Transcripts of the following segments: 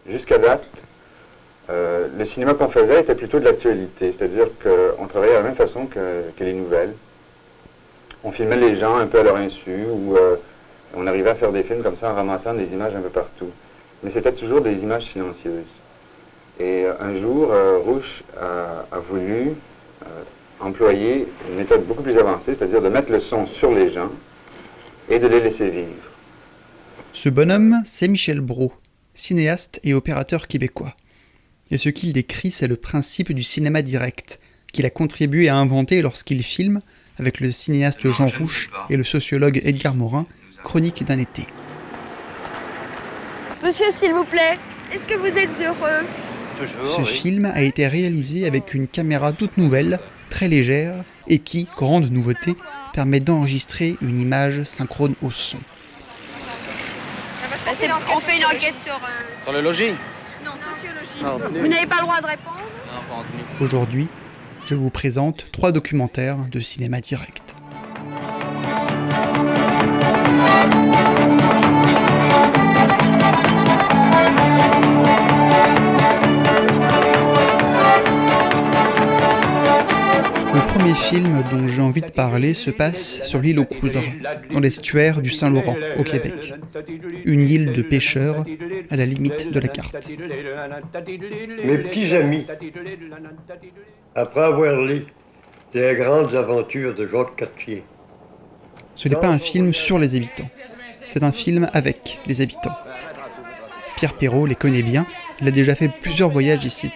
jusqu'à date, le cinéma qu'on faisait était plutôt de l'actualité, c'est-à-dire qu'on travaillait de la même façon que les nouvelles. On filmait les gens un peu à leur insu, ou on arrivait à faire des films comme ça en ramassant des images un peu partout. Mais c'était toujours des images silencieuses. Et un jour, Rouch a voulu employer une méthode beaucoup plus avancée, c'est-à-dire de mettre le son sur les gens et de les laisser vivre. Ce bonhomme, c'est Michel Brault, cinéaste et opérateur québécois. Et ce qu'il décrit, c'est le principe du cinéma direct, qu'il a contribué à inventer lorsqu'il filme, avec le cinéaste Jean Rouch et le sociologue Edgar Morin, Chronique d'un été. Monsieur, s'il vous plaît, est-ce que vous êtes heureux ? Ce film a été réalisé avec une caméra toute nouvelle, très légère, et qui, grande nouveauté, permet d'enregistrer une image synchrone au son. On fait une enquête Sur le logis. Non, sociologie. Vous n'avez pas le droit de répondre ? Aujourd'hui, je vous présente 3 documentaires de cinéma direct. Le premier film dont j'ai envie de parler se passe sur l'île aux Coudres, dans l'estuaire du Saint-Laurent, au Québec. Une île de pêcheurs à la limite de la carte. Mes petits amis, après avoir lu Les grandes aventures de Jacques Cartier. Ce n'est pas un film sur les habitants, c'est un film avec les habitants. Pierre Perrault les connaît bien, il a déjà fait plusieurs voyages ici.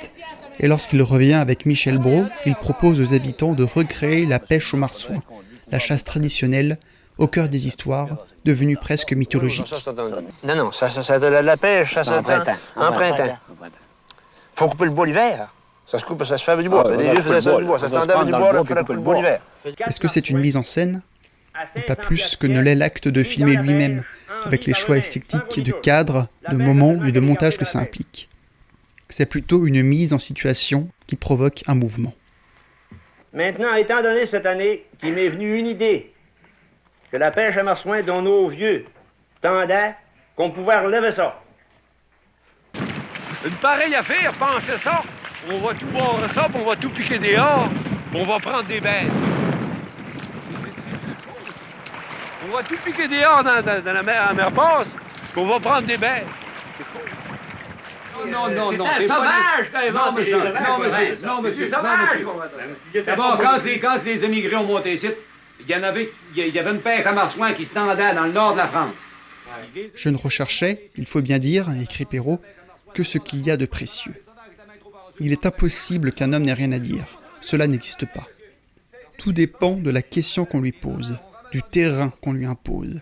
Et lorsqu'il revient avec Michel Brault, il propose aux habitants de recréer la pêche au marsouin, la chasse traditionnelle, au cœur des histoires, devenue presque mythologique. Non, ça la pêche, ça se prend en printemps. Faut couper le bois l'hiver. Ça se coupe, ça se fait avec du bois. Les vieux faisaient ça avec du bois, ça se tendait avec du bois, là, pour couper le bois l'hiver. Est-ce que c'est une mise en scène ? Et pas plus que ne l'est l'acte de filmer lui-même, avec les choix esthétiques de cadre, de moments et de montage que ça implique. C'est plutôt une mise en situation qui provoque un mouvement. Maintenant, étant donné cette année qu'il m'est venu une idée, que la pêche à marsouin dont nos vieux tendaient, qu'on pouvait relever ça. Une pareille affaire, pensez ça, on va tout boire ça, puis on va tout piquer dehors, puis on va prendre des bêtes. On va tout piquer dehors dans la mer basse, puis on va prendre des bêtes. Non, c'est sauvage qui a inventé ça. Non, monsieur, c'est sauvage. D'abord, quand les émigrés ont monté ici, il y avait une pêche à marsouin qui se tendait dans le nord de la France. Je ne recherchais, il faut bien dire, écrit Perrault, que ce qu'il y a de précieux. Il est impossible qu'un homme n'ait rien à dire. Cela n'existe pas. Tout dépend de la question qu'on lui pose, du terrain qu'on lui impose.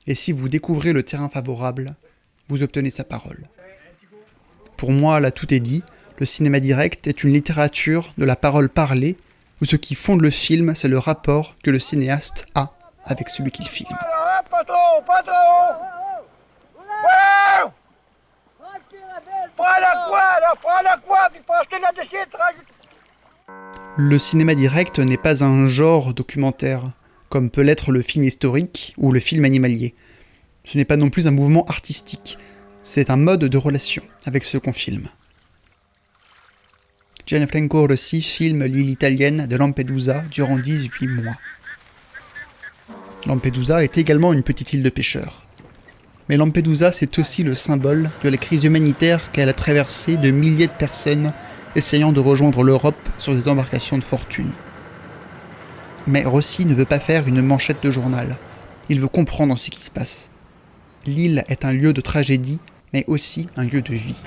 Et si vous découvrez le terrain favorable, vous obtenez sa parole. Pour moi, là tout est dit, le cinéma direct est une littérature de la parole parlée, où ce qui fonde le film, c'est le rapport que le cinéaste a avec celui qu'il filme. Pas trop! Wow! Prends la quoi, puis passez là-dessus, Le cinéma direct n'est pas un genre documentaire, comme peut l'être le film historique ou le film animalier. Ce n'est pas non plus un mouvement artistique. C'est un mode de relation avec ce qu'on filme. Gianfranco Rosi filme l'île italienne de Lampedusa durant 18 mois. Lampedusa est également une petite île de pêcheurs. Mais Lampedusa, c'est aussi le symbole de la crise humanitaire qu'elle a traversée de milliers de personnes essayant de rejoindre l'Europe sur des embarcations de fortune. Mais Rossi ne veut pas faire une manchette de journal. Il veut comprendre ce qui se passe. L'île est un lieu de tragédie, mais aussi un lieu de vie.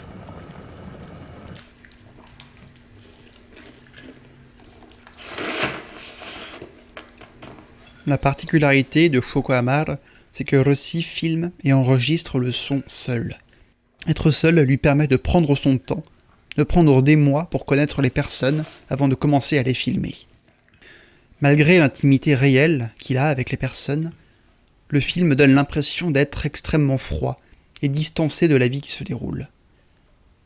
La particularité de Fuoco Amaro, c'est que Rossi filme et enregistre le son seul. Être seul lui permet de prendre son temps, de prendre des mois pour connaître les personnes avant de commencer à les filmer. Malgré l'intimité réelle qu'il a avec les personnes, le film donne l'impression d'être extrêmement froid et distancé de la vie qui se déroule.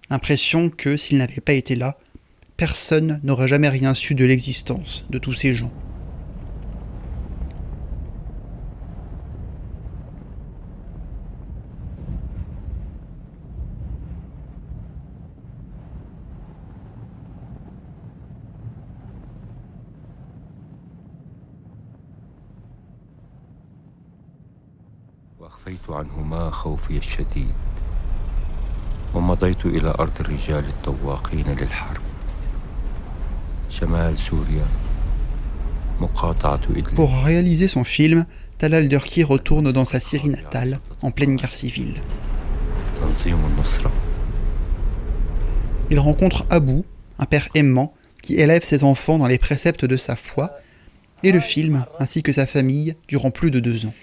L'impression que, s'il n'avait pas été là, personne n'aurait jamais rien su de l'existence de tous ces gens. Pour réaliser son film, Talal Durki retourne dans sa Syrie natale, en pleine guerre civile. Il rencontre Abou, un père aimant, qui élève ses enfants dans les préceptes de sa foi, et le film, ainsi que sa famille, durant plus de 2 ans.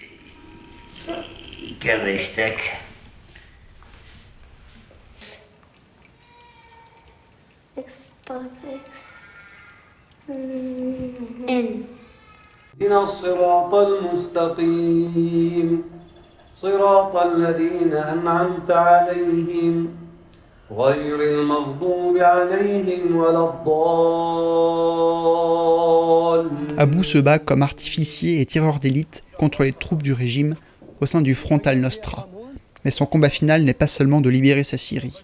Abou se bat comme artificier et tireur d'élite contre les troupes du régime au sein du Front al-Nosra. Mais son combat final n'est pas seulement de libérer sa Syrie.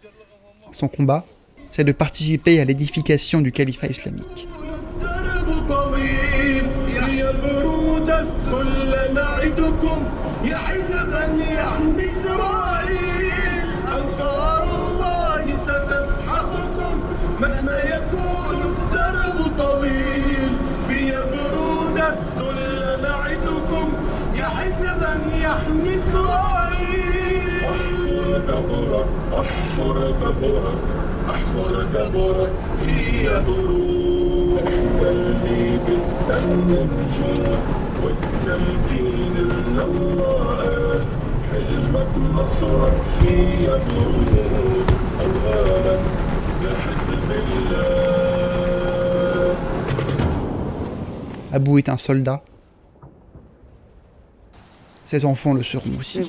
Son combat, c'est de participer à l'édification du califat islamique. Abou est un soldat. Ses enfants le seront aussi.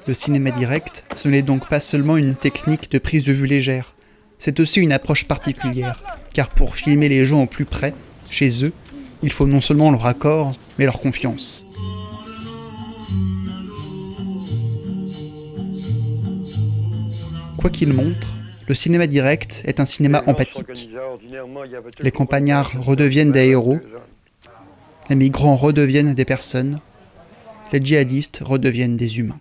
Le cinéma direct, ce n'est donc pas seulement une technique de prise de vue légère, c'est aussi une approche particulière, car pour filmer les gens au plus près, chez eux, il faut non seulement leur accord, mais leur confiance. Quoi qu'il montre, le cinéma direct est un cinéma empathique. Les campagnards redeviennent des héros, les migrants redeviennent des personnes, les djihadistes redeviennent des humains.